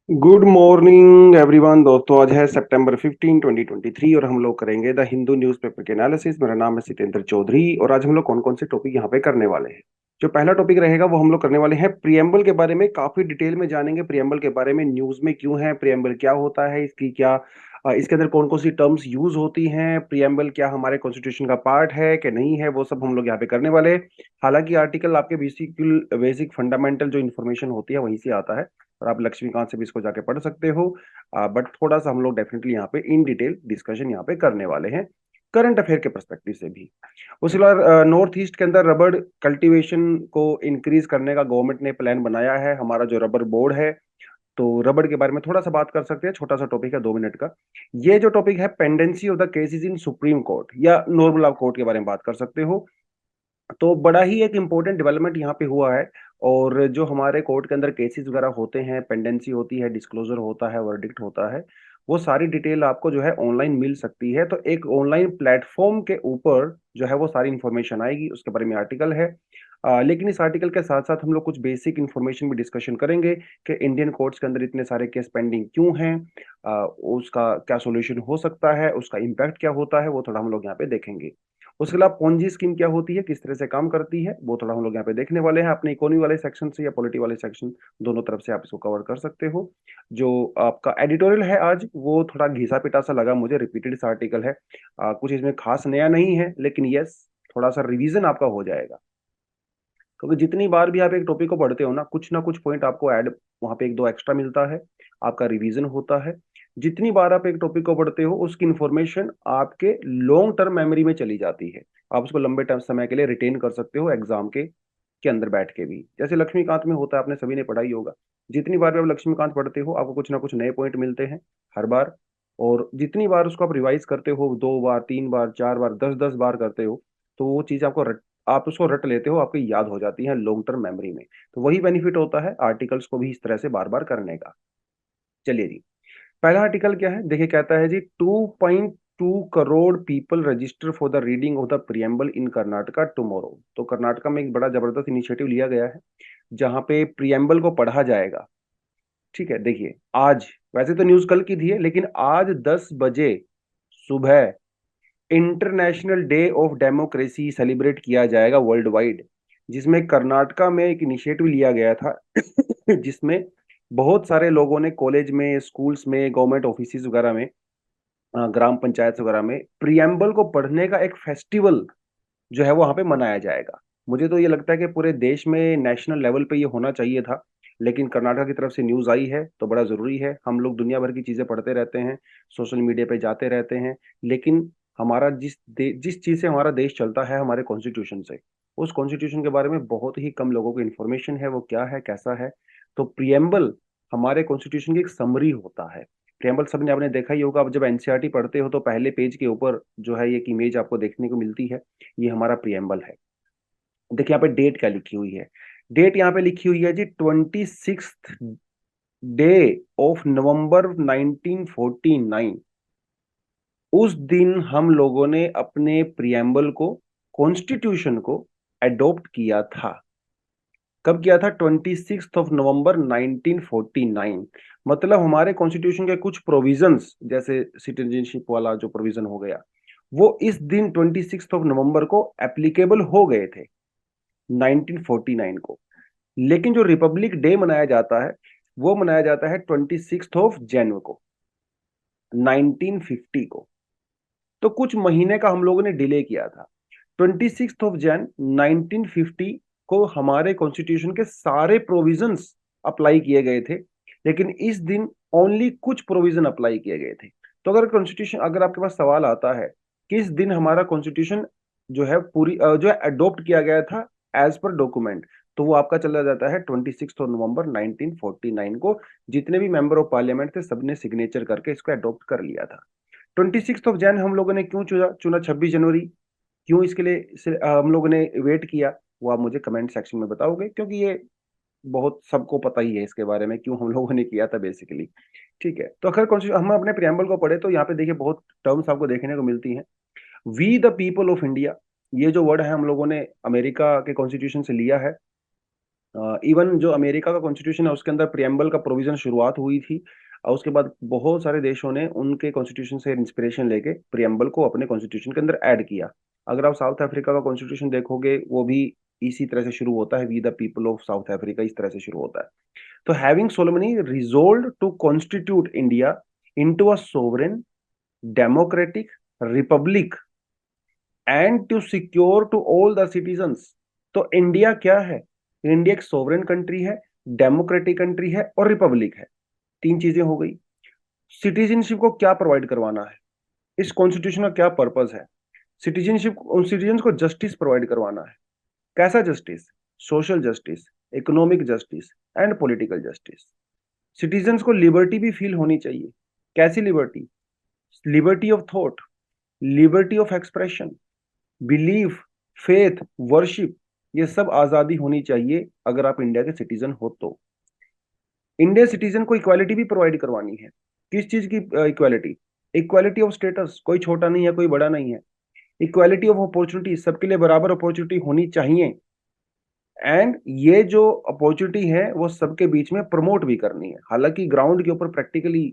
Good morning everyone. दोस्तों, आज है सितंबर 15 2023 और हम लोग करेंगे द हिंदू न्यूज़पेपर के एनालिसिस। मेरा नाम है सितेंद्र चौधरी और आज हम लोग कौन कौन से टॉपिक यहाँ पे करने वाले हैं। जो पहला टॉपिक रहेगा वो हम लोग करने वाले हैं प्रियम्बल के बारे में। काफी डिटेल में जानेंगे प्रियम्बल के बारे में, न्यूज में क्यों है प्रियम्बल, क्या होता है, इसकी क्या इसके अंदर कौन कौन सी टर्म्स यूज होती हैं, प्रियम्बल क्या हमारे कॉन्स्टिट्यूशन का पार्ट है कि नहीं है, वो सब हम लोग यहाँ पे करने वाले हैं। हालांकि आर्टिकल आपके बेसिक बेसिक फंडामेंटल जो इन्फॉर्मेशन होती है वहीं से आता है और आप लक्ष्मीकांत से भी इसको जाके पढ़ सकते हो। बट थोड़ा सा हम लोग डेफिनेटली यहाँ पे इन डिटेल डिस्कशन यहाँ पे करने वाले हैं, करंट अफेयर के पर्सपेक्टिव से भी। उसके बाद नॉर्थ ईस्ट के अंदर रबड़ कल्टीवेशन को इंक्रीज करने का गवर्नमेंट ने प्लान बनाया है। हमारा जो रबर बोर्ड है, तो रबड़ के बारे में थोड़ा सा बात कर सकते हैं। छोटा सा टॉपिक है, 2 मिनट का। ये जो टॉपिक है pendency of the cases in supreme court या नॉर्मल ऑफ कोर्ट के बारे में बात कर सकते हो। तो बड़ा ही एक इम्पोर्टेंट डेवलपमेंट यहाँ पे हुआ है। और जो हमारे कोर्ट के अंदर केसेस वगैरह होते हैं, पेंडेंसी होती है, डिस्क्लोजर होता है, वर्डिक्ट होता है, वो सारी डिटेल आपको जो है ऑनलाइन मिल सकती है। तो एक ऑनलाइन प्लेटफॉर्म के ऊपर जो है वो सारी इंफॉर्मेशन आएगी, उसके बारे में आर्टिकल है। लेकिन इस आर्टिकल के साथ साथ हम लोग कुछ बेसिक इंफॉर्मेशन भी डिस्कशन करेंगे कि इंडियन कोर्ट्स के अंदर इतने सारे केस पेंडिंग क्यों हैं, उसका क्या सोल्यूशन हो सकता है, उसका इम्पैक्ट क्या होता है, वो थोड़ा हम लोग यहाँ पे देखेंगे। उसके अलावा पोंजी स्कीम क्या होती है, किस तरह से काम करती है, वो थोड़ा हम लोग यहाँ पे देखने वाले हैं। अपने इकोनॉमी वाले सेक्शन से या पॉलिटी वाले सेक्शन, दोनों तरफ से आप इसको कवर कर सकते हो। जो आपका एडिटोरियल है आज, वो थोड़ा घिसा पिटा सा लगा मुझे, रिपीटेड सा आर्टिकल है। कुछ इसमें खास नया नहीं है, लेकिन यस, थोड़ा सा रिवीजन आपका हो जाएगा। क्योंकि जितनी बार भी आप एक टॉपिक को पढ़ते हो ना कुछ पॉइंट आपको ऐड वहां पे एक दो एक्स्ट्रा मिलता है, आपका रिवीजन होता है। जितनी बार आप एक टॉपिक को पढ़ते हो उसकी इंफॉर्मेशन आपके लॉन्ग टर्म मेमोरी में चली जाती है। आप उसको लंबे टाइम समय के लिए रिटेन कर सकते हो एग्जाम के अंदर बैठ के भी। जैसे लक्ष्मीकांत में होता है, आपने सभी ने पढ़ा ही होगा। जितनी बार भी आप लक्ष्मीकांत पढ़ते हो आपको कुछ ना कुछ नए पॉइंट मिलते हैं हर बार। और जितनी बार उसको आप रिवाइज करते हो, 2 बार 3 बार 4 बार 10-10 बार करते हो, तो वो चीज आप उसको रट लेते हो, आपकी याद हो जाती है लॉन्ग टर्म मेमोरी में। तो वही बेनिफिट होता है आर्टिकल्स को भी इस तरह से बार बार करने का। चलिए जी, पहला आर्टिकल क्या है देखिए, कहता है जी 2.2 crore people register for the reading of the preamble in Karnataka tomorrow. तो कर्नाटका में एक बड़ा जबरदस्त इनिशिएटिव लिया गया है जहां पे प्रियम्बल को पढ़ा जाएगा। ठीक है, देखिए आज, वैसे तो न्यूज कल की थी है, लेकिन आज 10 बजे सुबह international day of democracy celebrate किया जाएगा वर्ल्ड वाइड, जिसमें कर्नाटका में एक इनिशिएटिव लिया गया था जिसमें बहुत सारे लोगों ने कॉलेज में, स्कूल्स में, गवर्नमेंट ऑफिस वगैरह में, ग्राम पंचायत वगैरह में प्रियम्बल को पढ़ने का एक फेस्टिवल जो है वो वहां पे मनाया जाएगा। मुझे तो ये लगता है कि पूरे देश में नेशनल लेवल पे ये होना चाहिए था, लेकिन कर्नाटक की तरफ से न्यूज आई है तो बड़ा जरूरी है। हम लोग दुनिया भर की चीजें पढ़ते रहते हैं, सोशल मीडिया पे जाते रहते हैं, लेकिन हमारा जिस चीज से हमारा देश चलता है, हमारे कॉन्स्टिट्यूशन से, उस कॉन्स्टिट्यूशन के बारे में बहुत ही कम लोगों को इन्फॉर्मेशन है, वो क्या है कैसा है। तो प्रियम्बल हमारे कॉन्स्टिट्यूशन की एक समरी होता है। प्रियम्बल सबने आपने देखा ही होगा, आप जब एनसीईआरटी पढ़ते हो तो पहले पेज के ऊपर जो है एक इमेज आपको देखने को मिलती है, ये हमारा प्रियम्बल है। देखिए यहाँ पे डेट क्या लिखी हुई है, डेट यहाँ पे लिखी हुई है जी 26 डे ऑफ नवंबर 1949। उस दिन हम लोगों ने अपने प्रियम्बल को, कॉन्स्टिट्यूशन को एडॉप्ट किया था। कब किया था? 26 नवंबर 1949। मतलब हमारे कॉन्स्टिट्यूशन के कुछ प्रोविजंस, जैसे सिटीजनशिप वाला जो प्रोविजन हो गया, वो इस दिन 26 नवंबर को एप्लीकेबल हो गए थे 1949 को। लेकिन जो रिपब्लिक डे मनाया जाता है वो मनाया जाता है 26 जनवरी को, 1950 को। तो कुछ महीने का हम लोगों ने डिले किया था। 26 जनवरी 1950 को हमारे कॉन्स्टिट्यूशन के सारे प्रोविजंस अप्लाई किए गए थे, लेकिन इस दिन ओनली कुछ प्रोविजन अप्लाई किए गए थे। तो अगर आपके पास सवाल आता है किस दिन हमारा कॉन्स्टिट्यूशन जो है जो है अडॉप्ट किया गया था एज पर डॉक्यूमेंट, तो वो आपका चला जाता है 26 नवंबर 1949 को। जितने भी मेंबर ऑफ पार्लियामेंट थे सबने सिग्नेचर करके इसको अडॉप्ट कर लिया था। 26 जैन हम लोगों ने क्यों चुना चुना 26 जनवरी, क्यों इसके लिए हम लोगों ने वेट किया, वो आप मुझे कमेंट सेक्शन में बताओगे, क्योंकि ये बहुत सबको पता ही है इसके बारे में क्यों हम लोगों ने किया था बेसिकली। ठीक है, तो अगर हम अपने प्रियम्बल को पढ़े तो यहाँ पे देखिए बहुत टर्म्स आपको देखने को मिलती हैं। We the people of India, ये जो वर्ड है हम लोगों ने अमेरिका के कॉन्स्टिट्यूशन से लिया है। इवन जो अमेरिका का कॉन्स्टिट्यूशन है उसके अंदर प्रियम्बल का प्रोविजन शुरुआत हुई थी, और उसके बाद बहुत सारे देशों ने उनके कॉन्स्टिट्यूशन से इंस्पिरेशन लेके प्रियम्बल को अपने कॉन्स्टिट्यूशन के अंदर ऐड किया। अगर आप साउथ अफ्रीका का कॉन्स्टिट्यूशन देखोगे वो भी इसी तरह से शुरू होता है, we the people of South Africa, इस तरह से शुरू होता है। तो having solemnly resolve to constitute India into a sovereign democratic republic and to secure to all the citizens. तो इंडिया क्या है? इंडिया एक सोवरेन कंट्री है, डेमोक्रेटिक कंट्री है और रिपब्लिक है। तीन चीजें हो गई। सिटीजनशिप को क्या प्रोवाइड करवाना है? इस कॉन्स्टिट्यूशन का क्या पर्पस है? सिटीजनशिप, सिटीजन को जस्टिस प्रोवाइड करवाना है। कैसा justice? Social justice, economic justice and political justice. Citizens को लिबर्टी भी फील होनी चाहिए। कैसी liberty? Liberty of thought, liberty of expression, belief, faith, worship, ये सब आजादी होनी चाहिए अगर आप इंडिया के सिटीजन हो तो। इंडियन सिटीजन को इक्वालिटी भी प्रोवाइड करवानी है। किस चीज की इक्वालिटी? इक्वालिटी ऑफ स्टेटस, कोई छोटा नहीं है कोई बड़ा नहीं है। इक्वालिटी ऑफ अपॉर्चुनिटी, सबके लिए बराबर अपॉर्चुनिटी होनी चाहिए। एंड ये जो अपॉर्चुनिटी है वो सबके बीच में प्रमोट भी करनी है। हालांकि ग्राउंड के ऊपर प्रैक्टिकली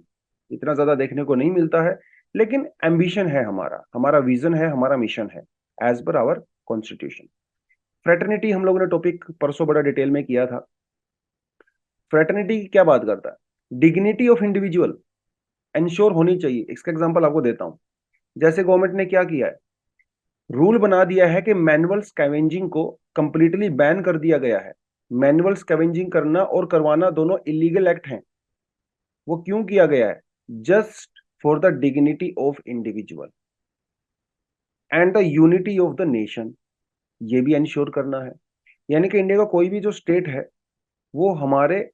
इतना ज्यादा देखने को नहीं मिलता है, लेकिन एम्बिशन है हमारा, हमारा विजन है, हमारा मिशन है as per hour constitution. Fraternity हम लोगों ने टॉपिक परसों बड़ा डिटेल में किया था। फ्रेटर्निटी की क्या बात करता है? डिग्निटी ऑफ इंडिविजुअल इंश्योर होनी चाहिए। इसका एग्जांपल आपको देता हूं। जैसे गवर्नमेंट ने क्या किया है, रूल बना दिया है कि मैनुअल स्कैवेंजिंग को कंप्लीटली बैन कर दिया गया है। मैनुअल स्कैवेंजिंग करना और करवाना दोनों इलीगल एक्ट हैं। वो क्यों किया गया है? Just for the dignity of individual and the unity of the nation, ये भी इंश्योर करना है। यानी कि इंडिया का कोई भी जो स्टेट है वो हमारे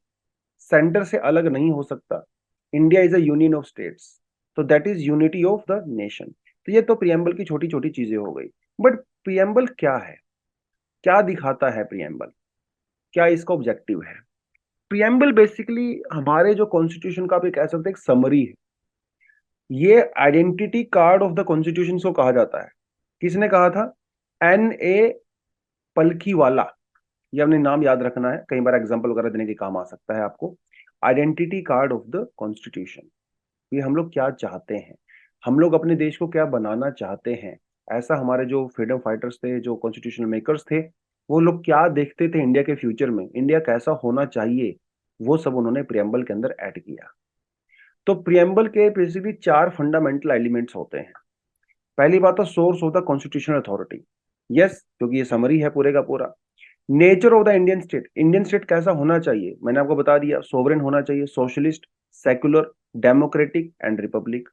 सेंटर से अलग नहीं हो सकता। India is a union of states, तो that is unity of the nation. तो ये तो प्रियम्बल की छोटी छोटी चीजें हो गई। बट प्रियम्बल क्या है? क्या दिखाता है प्रियम्बल? क्या इसका ऑब्जेक्टिव है? प्रियम्बल बेसिकली हमारे जो कॉन्स्टिट्यूशन का आप ये कह सकते हैं एक समरी है। ये identity card of the constitution को कहा जाता है। किसने कहा था? एन ए पलखी वाला। ये अपने नाम याद रखना है, कई बार एग्जाम्पल वगैरह देने के काम आ सकता है आपको। Identity card of the constitution, ये हम लोग क्या चाहते हैं, हम लोग अपने देश को क्या बनाना चाहते हैं। ऐसा हमारे जो फ्रीडम फाइटर्स थे, जो कॉन्स्टिट्यूशनल मेकर्स थे, वो लोग क्या देखते थे इंडिया के फ्यूचर में, इंडिया कैसा होना चाहिए, वो सब उन्होंने प्रियम्बल के अंदर ऐड किया। तो प्रियम्बल के बेसिकली चार फंडामेंटल एलिमेंट्स होते हैं। पहली बात तो source of the constitutional authority. Yes, क्योंकि ये समरी है पूरे का पूरा। Nature of the Indian state, Indian state कैसा होना चाहिए, मैंने आपको बता दिया, सोवरेन होना चाहिए, socialist, secular, democratic and Republic.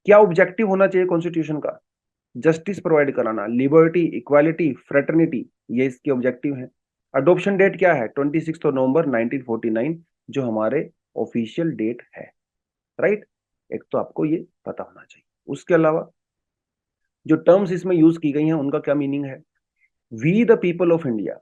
क्या ऑब्जेक्टिव होना चाहिए कॉन्स्टिट्यूशन का? जस्टिस प्रोवाइड कराना, लिबर्टी, इक्वालिटी, फ्रेटर्निटी, ये इसके ऑब्जेक्टिव है। अडोप्शन डेट क्या है? 26 नवंबर 1949, जो हमारे ऑफिशियल डेट है। राइट? एक तो आपको ये पता होना चाहिए। उसके अलावा जो टर्म्स इसमें यूज की गई हैं उनका क्या मीनिंग है? We the people of India,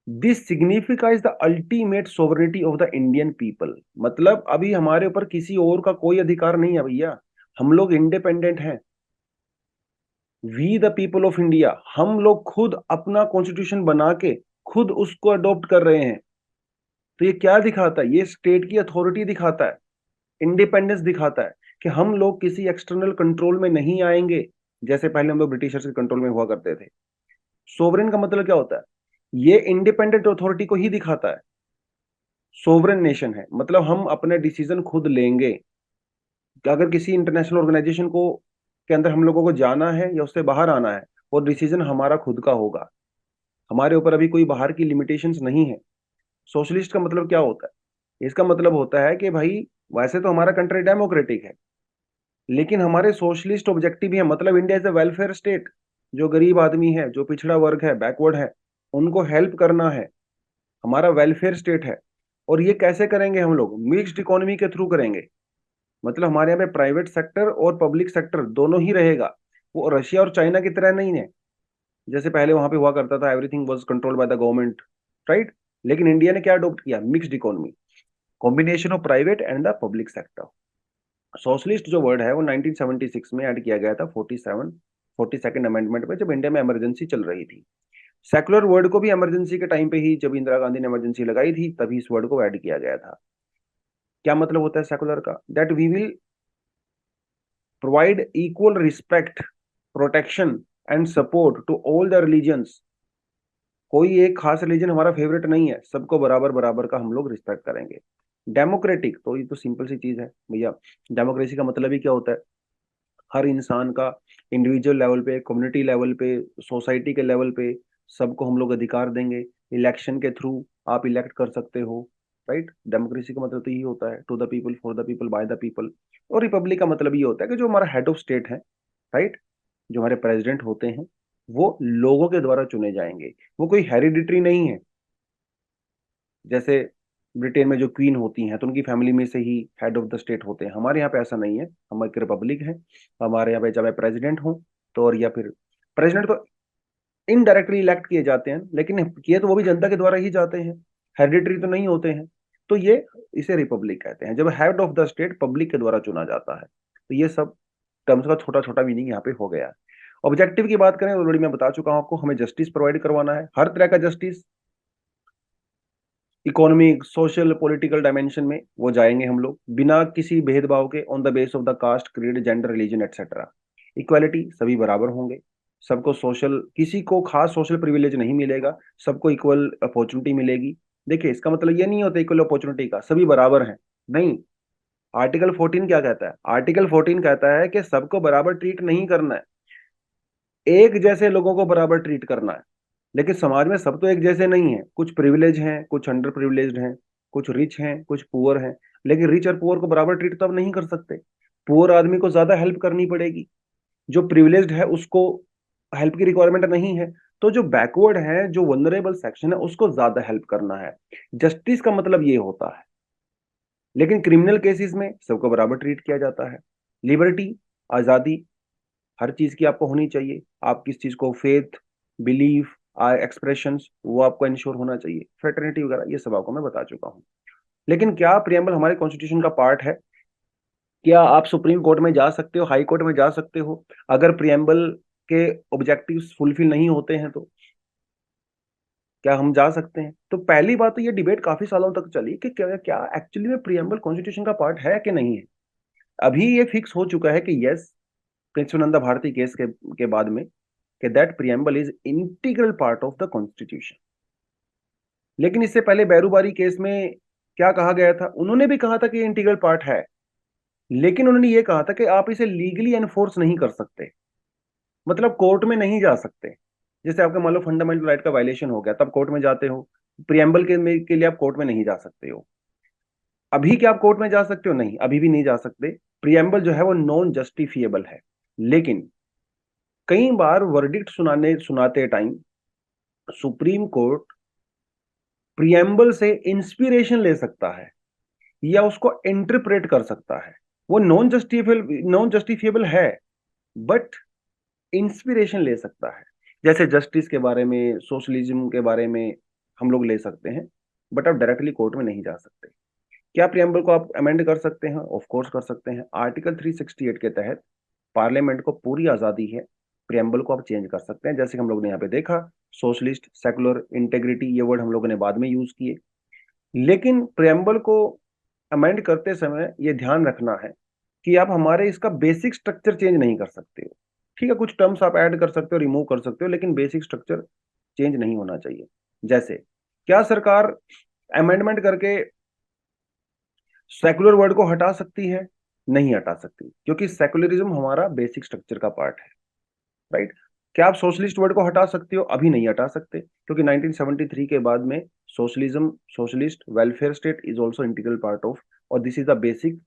this signifies the ultimate sovereignty of the Indian people. मतलब अभी हमारे ऊपर किसी और का कोई अधिकार नहीं है भैया, हम लोग इंडिपेंडेंट हैं। We the people of India, हम लोग खुद अपना कॉन्स्टिट्यूशन बना के खुद उसको अडॉप्ट कर रहे हैं। तो ये क्या दिखाता है? ये स्टेट की अथॉरिटी दिखाता है, इंडिपेंडेंस दिखाता है कि हम लोग किसी एक्सटर्नल कंट्रोल में नहीं आएंगे, जैसे पहले हम लोग ब्रिटिशर्स के कंट्रोल में हुआ करते थे। सोवरेन का मतलब क्या होता है? ये इंडिपेंडेंट अथॉरिटी को ही दिखाता है। सोवरेन नेशन है मतलब हम अपने डिसीजन खुद लेंगे। कि अगर किसी इंटरनेशनल ऑर्गेनाइजेशन को के अंदर हम लोगों को जाना है या उससे बाहर आना है, वो डिसीजन हमारा खुद का होगा। हमारे ऊपर अभी कोई बाहर की लिमिटेशंस नहीं है। सोशलिस्ट का मतलब क्या होता है? इसका मतलब होता है कि भाई वैसे तो हमारा कंट्री डेमोक्रेटिक है, लेकिन हमारे सोशलिस्ट ऑब्जेक्टिव भी है। मतलब India is a welfare state. जो गरीब आदमी है, जो पिछड़ा वर्ग है, बैकवर्ड है, उनको हेल्प करना है, हमारा वेलफेयर स्टेट है। और ये कैसे करेंगे? हम लोग मिक्स्ड इकोनॉमी के थ्रू करेंगे। मतलब हमारे यहाँ पे प्राइवेट सेक्टर और पब्लिक सेक्टर दोनों ही रहेगा। वो रशिया और चाइना की तरह नहीं है, जैसे पहले वहां पे हुआ करता था, everything was controlled by the government. Right? लेकिन इंडिया ने क्या अडॉप्ट किया? Mixed economy, combination of private and the public sector. Socialist जो वर्ड है वो 1976 में ऐड किया गया था, 47 42nd अमेंडमेंट में, जब इंडिया में इमरजेंसी चल रही थी। सेकुलर वर्ड को भी इमरजेंसी के टाइम पे ही, जब इंदिरा गांधी ने इमरजेंसी लगाई थी, तभी इस वर्ड को ऐड किया गया था। क्या मतलब होता है सेकुलर का? That we will provide equal respect, protection and support to all the religions. कोई एक खास रिलीजन हमारा फेवरेट नहीं है, सबको बराबर बराबर का हम लोग रिस्पेक्ट करेंगे। डेमोक्रेटिक, तो ये तो सिंपल सी चीज है भैया। डेमोक्रेसी का मतलब ही क्या होता है? हर इंसान का इंडिविजुअल लेवल पे, कम्युनिटी लेवल पे, सोसाइटी के लेवल पे सबको हम लोग अधिकार देंगे। इलेक्शन के थ्रू आप इलेक्ट कर सकते हो, राइट। डेमोक्रेसी का मतलब तो यही होता है, to the people, for the people, by the people. और रिपब्लिक का मतलब ये होता है कि जो हमारा हेड ऑफ स्टेट है, राइट, जो हमारे प्रेसिडेंट होते हैं, वो लोगों के द्वारा चुने जाएंगे। वो कोई हेरिडिटरी नहीं है। जैसे ब्रिटेन में जो क्वीन होती हैं तो उनकी फैमिली में से ही हेड ऑफ द स्टेट होते हैं। हमारे यहाँ पे ऐसा नहीं है, हम एक रिपब्लिक है। हमारे यहाँ पे चाहे प्रेसिडेंट हो तो, और या फिर प्रेसिडेंट तो इनडायरेक्टली इलेक्ट किए जाते हैं, लेकिन किए तो वो भी जनता के द्वारा ही जाते हैं, हेरिडिटरी तो नहीं होते हैं। तो ये, इसे रिपब्लिक कहते हैं, जब head of the state public के द्वारा चुना जाता है। तो ये सब टर्म्स का छोटा छोटा मीनिंग यहाँ पे हो गया है। ऑब्जेक्टिव की बात करें, ऑलरेडी मैं बता चुका हूं आपको, हमें जस्टिस प्रोवाइड करवाना है, हर तरह का justice. Economic, social, political dimension में वो जाएंगे हम लोग, बिना किसी भेदभाव के, on the base of the caste, creed, gender, religion etcetera. Equality, सभी बराबर होंगे। सबको सोशल, किसी को खास सोशल प्रिविलेज नहीं मिलेगा, सबको इक्वल अपॉर्चुनिटी मिलेगी। देखिए, इसका मतलब ये नहीं होता इक्वल अपॉर्चुनिटी का सभी बराबर हैं, नहीं। आर्टिकल 14 क्या कहता है? आर्टिकल 14 कहता है कि सबको बराबर ट्रीट नहीं करना है, एक जैसे लोगों को बराबर ट्रीट करना है। लेकिन समाज में सब तो एक जैसे नहीं है, कुछ प्रिविलेज हैं, कुछ अंडर प्रिविलेज्ड हैं, कुछ रिच हैं, कुछ पुअर हैं। लेकिन रिच और पुअर को बराबर ट्रीट तो आप नहीं कर सकते। पुअर आदमी को ज्यादा हेल्प करनी पड़ेगी, जो प्रिविलेज्ड है उसको हेल्प की रिक्वायरमेंट नहीं है। तो जो बैकवर्ड है, जो वनरेबल सेक्शन है, उसको ज्यादा हेल्प करना है। जस्टिस का मतलब ये होता है। लेकिन क्रिमिनल केसेस में सबको बराबर ट्रीट किया जाता है। लिबर्टी, आजादी, हर चीज की आपको होनी चाहिए। आप किस चीज को, फेथ, बिलीफ, एक्सप्रेशंस, वो आपको इंश्योर होना चाहिए। फ्रेटर्निटी वगैरह ये सब आपको मैं बता चुका हूँ। लेकिन क्या प्रियम्बल हमारे कॉन्स्टिट्यूशन का पार्ट है? क्या आप सुप्रीम कोर्ट में जा सकते हो, हाई कोर्ट में जा सकते हो, अगर प्रियम्बल के ऑब्जेक्टिव्स फुलफिल नहीं होते हैं तो? क्या हम जा सकते हैं? तो पहली बात तो ये डिबेट काफी सालों तक चली कि क्या क्या एक्चुअली में प्रियम्बल कॉन्स्टिट्यूशन का पार्ट है कि नहीं है। अभी ये फिक्स हो चुका है कि यस, कृष्णनंदा भारती केस के बाद में, कि that preamble is integral part of the constitution. लेकिन इससे पहले बैरूबारी केस में क्या कहा गया था? उन्होंने भी कहा था कि ये इंटीग्रल पार्ट है, लेकिन उन्होंने ये कहा था कि आप इसे लीगली एनफोर्स नहीं कर सकते, मतलब कोर्ट में नहीं जा सकते। जैसे आपका मान लो फंडामेंटल राइट का वायलेशन हो गया, तब कोर्ट में जाते हो। प्रियम्बल के लिए आप कोर्ट में नहीं जा सकते हो। अभी क्या आप कोर्ट में जा सकते हो? नहीं, अभी भी नहीं जा सकते। प्रियम्बल जो है वो नॉन जस्टिफिएबल है। लेकिन कई बार वर्डिक्ट सुनाते टाइम सुप्रीम कोर्ट प्रियम्बल से इंस्पिरेशन ले सकता है, या उसको इंटरप्रेट कर सकता है। वो नॉन जस्टिफिएबल है, बट इंस्पिरेशन ले सकता है। जैसे जस्टिस के बारे में, सोशलिज्म के बारे में हम लोग ले सकते हैं, बट आप डायरेक्टली कोर्ट में नहीं जा सकते। क्या प्रियम्बल को आप अमेंड कर सकते हैं? ऑफ कोर्स कर सकते हैं। आर्टिकल 368 के तहत पार्लियामेंट को पूरी आजादी है, प्रियम्बल को आप चेंज कर सकते हैं। जैसे कि हम लोग ने यहाँ पे देखा, सोशलिस्ट, सेकुलर, इंटेग्रिटी, ये वर्ड हम लोगों ने बाद में यूज किए। लेकिन प्रियम्बल को अमेंड करते समय ये ध्यान रखना है कि आप हमारे इसका बेसिक स्ट्रक्चर चेंज नहीं कर सकते हो। ठीक है, कुछ टर्म्स आप ऐड कर सकते हो, रिमूव कर सकते हो, लेकिन बेसिक स्ट्रक्चर चेंज नहीं होना चाहिए। जैसे, क्या सरकार अमेंडमेंट करके सेकुलर वर्ड को हटा सकती है? नहीं हटा सकती, क्योंकि सेकुलरिज्म हमारा बेसिक स्ट्रक्चर का पार्ट है, राइट। क्या आप सोशलिस्ट वर्ड को हटा सकते हो? अभी नहीं हटा सकते, क्योंकि 1973 के बाद में socialism, socialist, welfare state is also integral part of, और this is the basic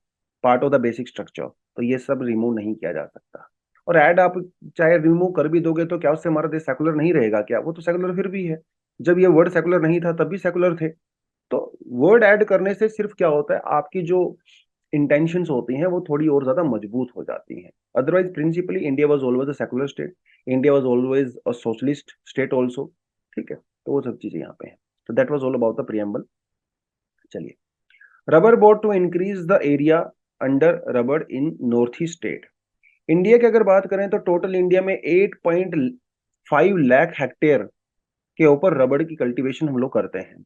part of the basic structure. तो ये सब रिमूव नहीं किया जा सकता। और ऐड आप चाहे रिमूव कर भी दोगे तो क्या उससे हमारा देश सेकुलर नहीं रहेगा? क्या, वो तो सेकुलर फिर भी है। जब ये वर्ड सेकुलर नहीं था तब भी सेकुलर थे। तो वर्ड ऐड करने से सिर्फ क्या होता है, आपकी जो इंटेंशंस होती हैं वो थोड़ी और ज्यादा मजबूत हो जाती हैं। Otherwise principally India was always a secular state, India was always a socialist state also. ठीक है, तो वो सब चीजें यहाँ पे हैं। तो that was all about the preamble. चलिए, rubber board to increase the area under rubber in north east state. India की अगर बात करें तो टोटल इंडिया में 8.5 लाख हेक्टेयर के ऊपर रबड़ की कल्टीवेशन हम लोग करते हैं,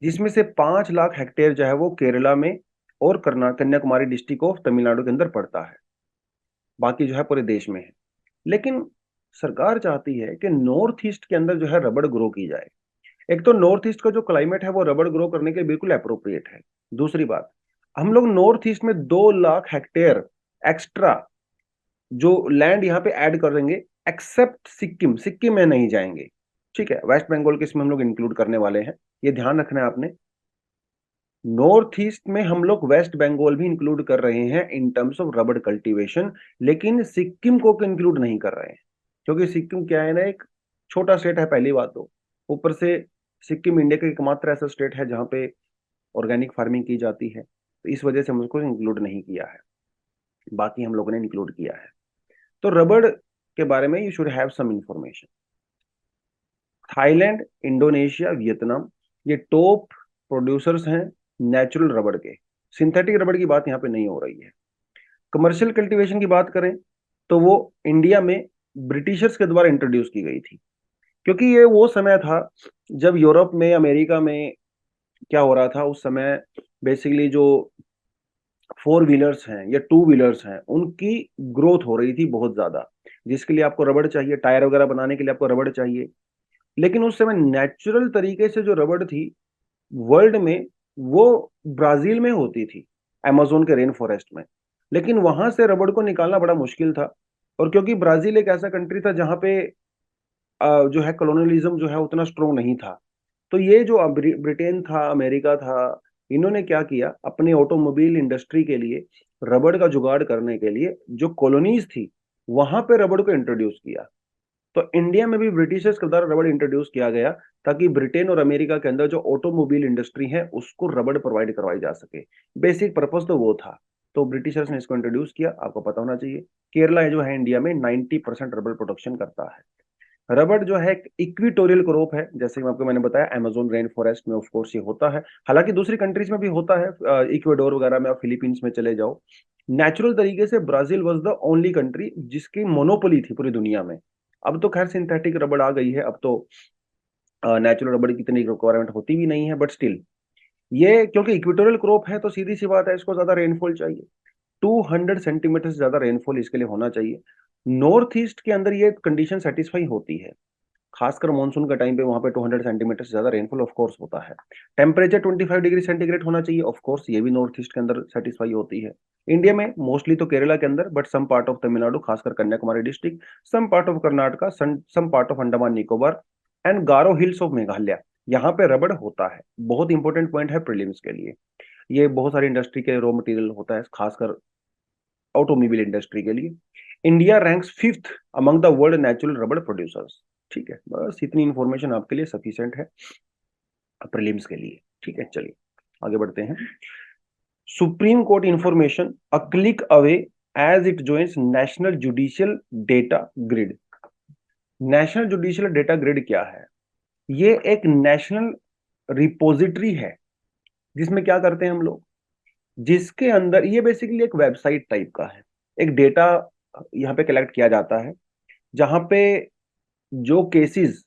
जिसमें से 5 लाख हेक्टेयर जो है वो केरला में और कन्याकुमारी डिस्ट्रिक्ट ऑफ तमिलनाडु के अंदर पड़ता है, बाकी जो है पूरे देश में है। लेकिन सरकार चाहती है कि नॉर्थ ईस्ट के अंदर जो है रबड़ ग्रो की जाए। एक तो नॉर्थ ईस्ट का जो क्लाइमेट है वो रबड़ ग्रो करने के लिए बिल्कुल अप्रोप्रिएट है। दूसरी बात, हम लोग नॉर्थ ईस्ट में 2 लाख हेक्टेयर एक्स्ट्रा जो लैंड यहाँ पे ऐड करेंगे, एक्सेप्ट सिक्किम, सिक्किम में नहीं जाएंगे, ठीक है। वेस्ट बंगाल के इसमें हम लोग इंक्लूड करने वाले हैं, ये ध्यान रखना है आपने। नॉर्थ ईस्ट में हम लोग वेस्ट बंगाल भी इंक्लूड कर रहे हैं इन टर्म्स ऑफ रबड़ कल्टीवेशन, लेकिन सिक्किम को इंक्लूड नहीं कर रहे हैं, क्योंकि सिक्किम क्या है ना, एक छोटा स्टेट है पहली बात तो, ऊपर से सिक्किम इंडिया का एकमात्र ऐसा स्टेट है जहां पे ऑर्गेनिक फार्मिंग की जाती है, तो इस वजह से हम उसको इंक्लूड नहीं किया है, बाकी हम लोगों ने इंक्लूड किया है। तो रबड़ के बारे में you should have some information. Thailand, Indonesia, Vietnam, ये टॉप प्रोड्यूसर्स हैं नेचुरल रबड़ के। सिंथेटिक रबड़ की बात यहाँ पे नहीं हो रही है। कमर्शियल कल्टीवेशन की बात करें तो वो इंडिया में ब्रिटिशर्स के द्वारा इंट्रोड्यूस की गई थी, क्योंकि ये वो समय था जब यूरोप में, अमेरिका में क्या हो रहा था उस समय, बेसिकली जो 4 व्हीलर्स हैं या 2 व्हीलर्स हैं उनकी ग्रोथ हो रही थी बहुत ज्यादा, जिसके लिए आपको रबड़ चाहिए, टायर वगैरह बनाने के लिए आपको रबड़ चाहिए। लेकिन उस समय नेचुरल तरीके से जो रबड़ थी वर्ल्ड में, वो ब्राजील में होती थी, अमेज़न के रेन फॉरेस्ट में। लेकिन वहां से रबड़ को निकालना बड़ा मुश्किल था, और क्योंकि ब्राजील एक ऐसा कंट्री था जहां पे जो है कॉलोनियलिज्म जो है उतना स्ट्रोंग नहीं था, तो ये जो ब्रिटेन था, अमेरिका था, इन्होंने क्या किया, अपने ऑटोमोबाइल इंडस्ट्री के लिए रबड़ का जुगाड़ करने के लिए जो कॉलोनीज थी वहां पे रबड़ को इंट्रोड्यूस किया। तो इंडिया में भी ब्रिटिशर्स के द्वारा रबड़ इंट्रोड्यूस किया गया, ताकि ब्रिटेन और अमेरिका के अंदर जो ऑटोमोबाइल इंडस्ट्री है उसको रबड़ प्रोवाइड करवाई जा सके। बेसिक पर्पस तो वो था, तो ब्रिटिशर्स ने इसको इंट्रोड्यूस किया, आपको पता होना चाहिए। केरला जो है इंडिया में 90% रबड़ प्रोडक्शन करता है। रबड़ जो है इक्विटोरियल क्रॉप है, जैसे कि आपको मैंने बताया अमेज़न रेन फॉरेस्ट में ऑफ कोर्स ये होता है, हालांकि दूसरी कंट्रीज में भी होता है, इक्वेडोर वगैरह में, फिलीपींस में चले जाओ। नेचुरल तरीके से Brazil was the only country जिसकी मोनोपोली थी पूरी दुनिया में। अब तो खैर सिंथेटिक रबड़ आ गई है, अब तो नेचुरल रबड़ की इतनी रिक्वायरमेंट होती भी नहीं है, बट स्टिल ये क्योंकि इक्वेटोरियल क्रॉप है तो सीधी सी बात है, इसको ज्यादा रेनफॉल चाहिए। 200 सेंटीमीटर से ज्यादा रेनफॉल इसके लिए होना चाहिए। नॉर्थ ईस्ट के अंदर ये कंडीशन सेटिस्फाई होती है, खासकर मानसून का टाइम पे वहां पे 200 सेंटीमीटर से ज्यादा रेनफॉल ऑफ कोर्स होता है। टेम्परेचर 25 डिग्री सेंटीग्रेड होना चाहिए, ऑफ कोर्स ये भी नॉर्थ ईस्ट के अंदर सेटिस्फाई होती है। इंडिया में मोस्टली तो केरला के अंदर, but some part of Tamil Nadu, खासकर Kanyakumari district, some part of Karnataka, some part of Andaman Nicobar and Garo hills of Meghalaya, यहाँ पे रबड़ होता है। बहुत इंपॉर्टेंट पॉइंट है प्रीलिम्स के लिए, ये बहुत सारी इंडस्ट्री के रॉ मटेरियल होता है, खासकर ऑटोमोबाइल इंडस्ट्री के लिए। India ranks 5th among the world natural रबड़ प्रोड्यूसर्स। ठीक है, बस इतनी इंफॉर्मेशन आपके लिए सफिशिएंट है प्रीलिम्स के लिए। ठीक है, चलिए आगे बढ़ते हैं। Supreme Court information a click away as it joins National Judicial Data Grid. National Judicial Data Grid क्या है? ये एक नेशनल रिपोजिटरी है, जिसमें क्या करते हैं हम लोग, जिसके अंदर ये बेसिकली एक वेबसाइट टाइप का है। एक डेटा यहाँ पे कलेक्ट किया जाता है, जहां पे जो केसेस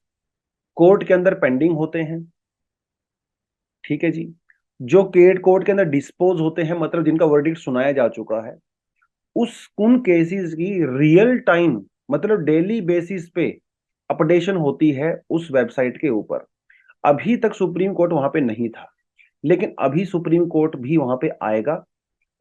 कोर्ट के अंदर पेंडिंग होते हैं, ठीक है जी, जो कोर्ट के अंदर डिस्पोज होते हैं, मतलब जिनका वर्डिक्ट सुनाया जा चुका है, उस उन केसेस की रियल टाइम, मतलब डेली बेसिस पे अपडेशन होती है उस वेबसाइट के ऊपर। अभी तक सुप्रीम कोर्ट वहां पे नहीं था, लेकिन अभी सुप्रीम कोर्ट भी वहां पे आएगा।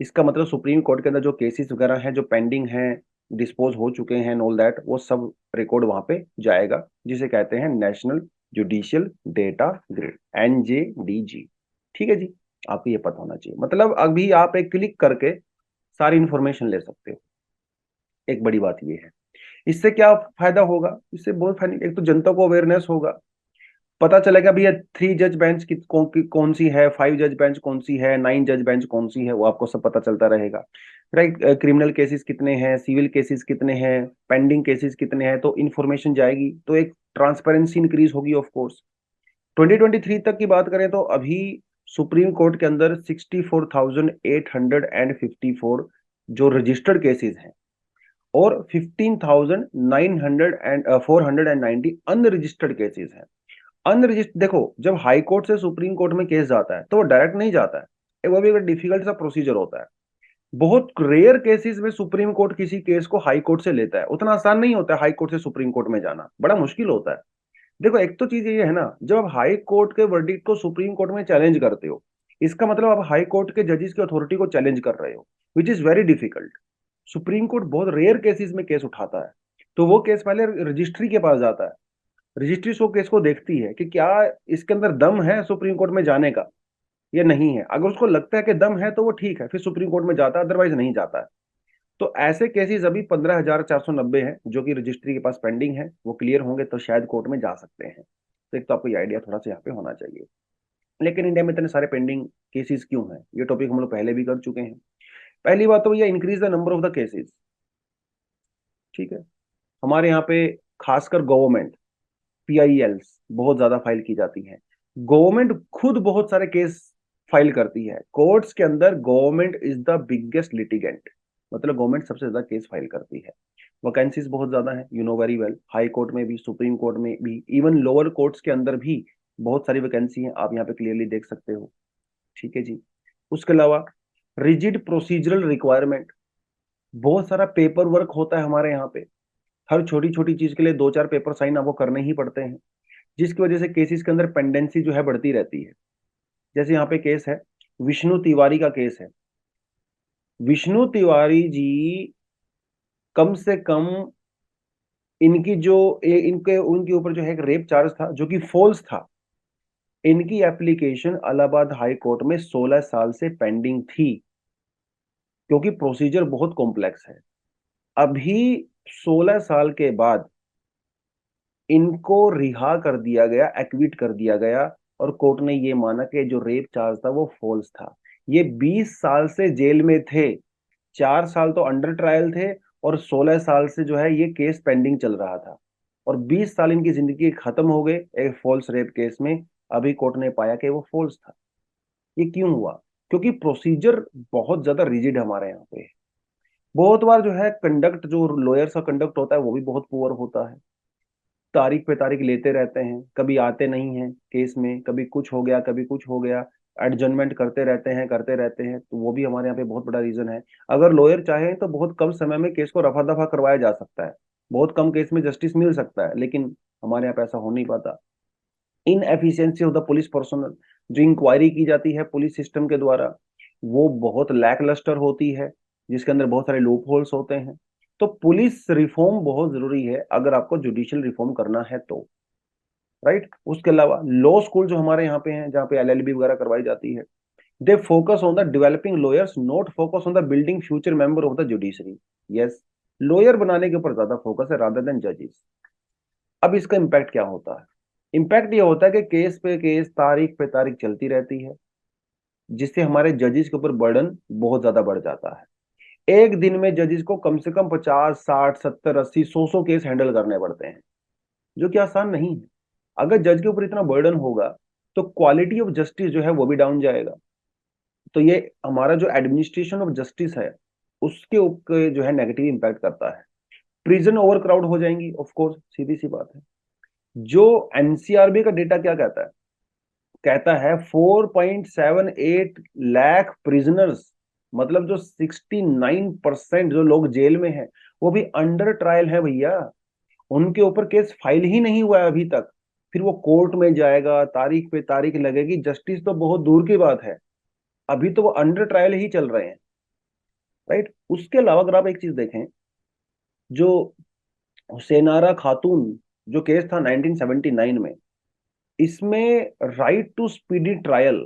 इसका मतलब सुप्रीम कोर्ट के अंदर जो केसेस वगैरह हैं, जो पेंडिंग हैं, डिस्पोज हो चुके हैं, ऑल दैट, वो सब रिकॉर्ड वहां पे जाएगा, जिसे कहते हैं national Judicial Data grid, NJDG। ठीक है जी, आपको ये पता होना चाहिए, मतलब अभी आप एक क्लिक करके सारी इंफॉर्मेशन ले सकते हो। एक बड़ी बात ये है, इससे क्या फायदा होगा? इससे बहुत फायदा, एक तो जनता को अवेयरनेस होगा, पता चलेगा भैया 3 जज बेंच कौन सी है, 5 जज बेंच कौन सी है, 9 जज बेंच कौन सी है, वो आपको सब पता चलता रहेगा। राइट, क्रिमिनल केसेस कितने हैं, सिविल केसेस कितने हैं, पेंडिंग केसेस कितने हैं, तो इन्फॉर्मेशन जाएगी, तो एक ट्रांसपेरेंसी इंक्रीज होगी ऑफ कोर्स। 2023 तक की बात करें तो अभी सुप्रीम कोर्ट के अंदर 64,854 जो रजिस्टर्ड केसेस हैं, और 15,900 एंड 490 अनरजिस्टर्ड केसेस हैं। अनरजिस्टर्ड, देखो जब हाई कोर्ट से सुप्रीम कोर्ट में केस जाता है तो वो डायरेक्ट नहीं जाता है, वो भी एक डिफिकल्ट सा प्रोसीजर होता है। बहुत रेयर केसेस में सुप्रीम कोर्ट किसी केस को हाई कोर्ट से लेता है, उतना आसान नहीं होता है हाई कोर्ट से सुप्रीम कोर्ट में जाना, बड़ा मुश्किल होता है। देखो एक तो चीज ये है ना, जब आप हाई कोर्ट के वर्डिक्ट को सुप्रीम कोर्ट में चैलेंज करते हो, इसका मतलब आप हाई कोर्ट के जजेस की अथॉरिटी को चैलेंज कर रहे हो, which is very difficult. Supreme court बहुत रेयर केसेस में केस उठाता है, तो वो केस पहले रजिस्ट्री के पास जाता है। रजिस्ट्री सो केस को देखती है कि क्या इसके अंदर दम है सुप्रीम कोर्ट में जाने का या नहीं है। अगर उसको लगता है कि दम है तो वो ठीक है, फिर सुप्रीम कोर्ट में जाता है, अदरवाइज नहीं जाता है। तो ऐसे केसेस अभी 15,490 हैं जो कि रजिस्ट्री के पास पेंडिंग है, वो क्लियर होंगे तो शायद कोर्ट में जा सकते हैं। तो एक तो आपको ये आइडिया थोड़ा सा यहाँ पे होना चाहिए। लेकिन इंडिया में इतने सारे पेंडिंग केसेस क्यों हैं, ये टॉपिक हम लोग पहले भी कर चुके हैं। पहली बात तो भैया, increase the number of the cases. ठीक है, हमारे यहाँ पे खासकर गवर्नमेंट पीआईएल्स बहुत ज्यादा फाइल की जाती है। गवर्नमेंट खुद बहुत सारे केस फाइल करती है कोर्ट्स के अंदर। Government is the biggest litigant, मतलब गवर्नमेंट सबसे ज्यादा केस फाइल करती है। वैकेंसीज बहुत ज्यादा है, you know very well. High court में भी, सुप्रीम कोर्ट में भी, इवन लोअर कोर्ट्स के अंदर भी बहुत सारी वैकेंसी है, आप यहाँ पे क्लियरली देख सकते हो। ठीक है जी। उसके अलावा रिजिड प्रोसीजरल रिक्वायरमेंट, बहुत सारा पेपर वर्क होता है हमारे यहाँ पे। हर छोटी छोटी चीज के लिए 2-4 पेपर साइन आपको करने ही पड़ते हैं, जिसकी वजह से केसेस के अंदर पेंडेंसी जो है बढ़ती रहती है। जैसे यहाँ पे केस है, विष्णु तिवारी का केस है। विष्णु तिवारी जी, कम से कम इनकी जो इनके उनके ऊपर जो है एक रेप चार्ज था जो कि फॉल्स था। इनकी एप्लीकेशन इलाहाबाद हाई कोर्ट में 16 साल से पेंडिंग थी, क्योंकि प्रोसीजर बहुत कॉम्प्लेक्स है। अभी 16 साल के बाद इनको रिहा कर दिया गया, एक्विट कर दिया गया, और कोर्ट ने ये माना कि जो रेप चार्ज था वो फॉल्स था। ये 20 साल से जेल में थे, 4 साल तो अंडर ट्रायल थे, और 16 साल से जो है ये केस पेंडिंग चल रहा था, और 20 साल इनकी जिंदगी खत्म हो गए एक फॉल्स रेप केस में। अभी कोर्ट ने पाया कि वो फॉल्स था। ये क्यों हुआ? क्योंकि प्रोसीजर बहुत ज्यादा रिजिड हमारे यहाँ पे। बहुत बार जो है कंडक्ट, जो लॉयर्स का कंडक्ट होता है वो भी बहुत पुअर होता है। तारीख पे तारीख लेते रहते हैं, कभी आते नहीं हैं केस में, कभी कुछ हो गया कभी कुछ हो गया, एडजमेंट करते रहते हैं। तो वो भी हमारे यहाँ पे बहुत बड़ा रीजन है। अगर लॉयर चाहे तो बहुत कम समय में केस को रफा दफा करवाया जा सकता है, बहुत कम केस में जस्टिस मिल सकता है, लेकिन हमारे यहाँ पे ऐसा हो नहीं पाता। Inefficiency of the police personnel, जो इंक्वायरी की जाती है पुलिस सिस्टम के द्वारा, वो बहुत लैक लस्टर होती है, जिसके अंदर बहुत सारे लूप होल्स होते हैं। तो पुलिस रिफॉर्म बहुत जरूरी है अगर आपको जुडिशियल रिफॉर्म करना है तो। राइट। उसके अलावा लॉ स्कूल जो हमारे यहाँ पे हैं, जहाँ पे एलएलबी वगैरह करवाई जाती है, they focus on the developing lawyers, not focus on the building future member of the judiciary. Yes, lawyer बनाने के ऊपर ज्यादा फोकस है रादर देन जजेस। अब इसका इम्पैक्ट क्या होता है? इम्पैक्ट ये होता है कि केस पे केस, तारीख पे तारीख चलती रहती है, जिससे हमारे जजेस के ऊपर बर्डन बहुत ज्यादा बढ़ जाता है। एक दिन में जजेस को कम से कम 50, 60, 70, 80, 100 केस हैंडल करने पड़ते हैं, जो कि आसान नहीं है। अगर जज के ऊपर इतना बर्डन होगा तो क्वालिटी ऑफ जस्टिस जो है वो भी डाउन जाएगा। तो ये हमारा जो एडमिनिस्ट्रेशन ऑफ जस्टिस है उसके ऊपर जो है नेगेटिव इंपैक्ट करता है। प्रिजन ओवर क्राउड हो जाएंगी, ऑफ कोर्स, सीधी सी बात है। जो एनसीआरबी का डेटा क्या कहता है? कहता है 4.78 लाख प्रिजनर्स, मतलब जो 69% जो लोग जेल में हैं वो भी अंडर ट्रायल है भैया। उनके ऊपर केस फाइल ही नहीं हुआ है अभी तक। फिर वो कोर्ट में जाएगा, तारीख पे तारीख लगेगी, जस्टिस तो बहुत दूर की बात है। अभी तो वो अंडर ट्रायल ही चल रहे हैं। राइट। उसके अलावा अगर आप एक चीज देखें, जो हुसैनारा खातून जो केस था 1979 में, इसमें राइट टू स्पीडी ट्रायल